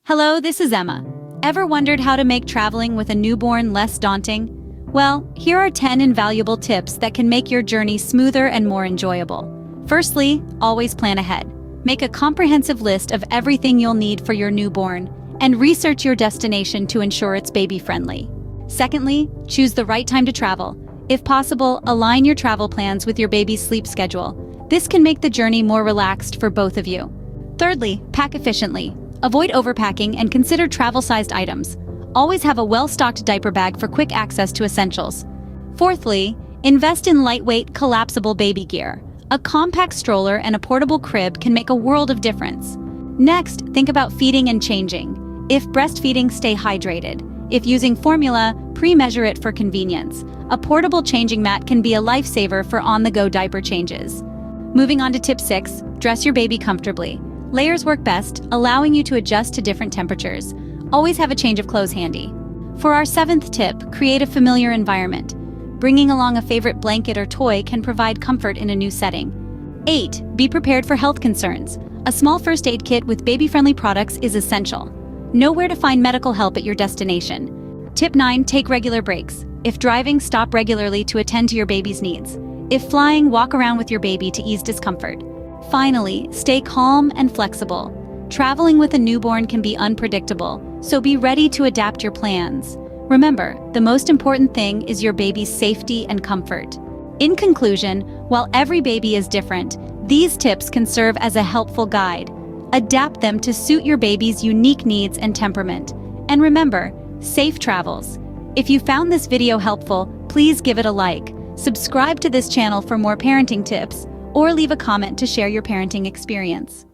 Hello, this is Emma. Ever wondered how to make traveling with a newborn less daunting? Well, here are 10 invaluable tips that can make your journey smoother and more enjoyable. Firstly, always plan ahead. Make a comprehensive list of everything you'll need for your newborn, and research your destination to ensure it's baby-friendly. Secondly, choose the right time to travel. If possible, align your travel plans with your baby's sleep schedule. This can make the journey more relaxed for both of you. Thirdly, pack efficiently. Avoid overpacking and consider travel-sized items. Always have a well-stocked diaper bag for quick access to essentials. Fourthly, invest in lightweight, collapsible baby gear. A compact stroller and a portable crib can make a world of difference. Next, think about feeding and changing. If breastfeeding, stay hydrated. If using formula, pre-measure it for convenience. A portable changing mat can be a lifesaver for on-the-go diaper changes. Moving on to tip 6, dress your baby comfortably. Layers work best, allowing you to adjust to different temperatures. Always have a change of clothes handy. For our 7th tip, create a familiar environment. Bringing along a favorite blanket or toy can provide comfort in a new setting. 8. Be prepared for health concerns. A small first aid kit with baby-friendly products is essential. Know where to find medical help at your destination. Tip 9. Take regular breaks. If driving, stop regularly to attend to your baby's needs. If flying, walk around with your baby to ease discomfort. Finally, stay calm and flexible. Traveling with a newborn can be unpredictable, so be ready to adapt your plans. Remember, the most important thing is your baby's safety and comfort. In conclusion, while every baby is different, these tips can serve as a helpful guide. Adapt them to suit your baby's unique needs and temperament. And remember, safe travels. If you found this video helpful, please give it a like. Subscribe to this channel for more parenting tips, or leave a comment to share your parenting experience.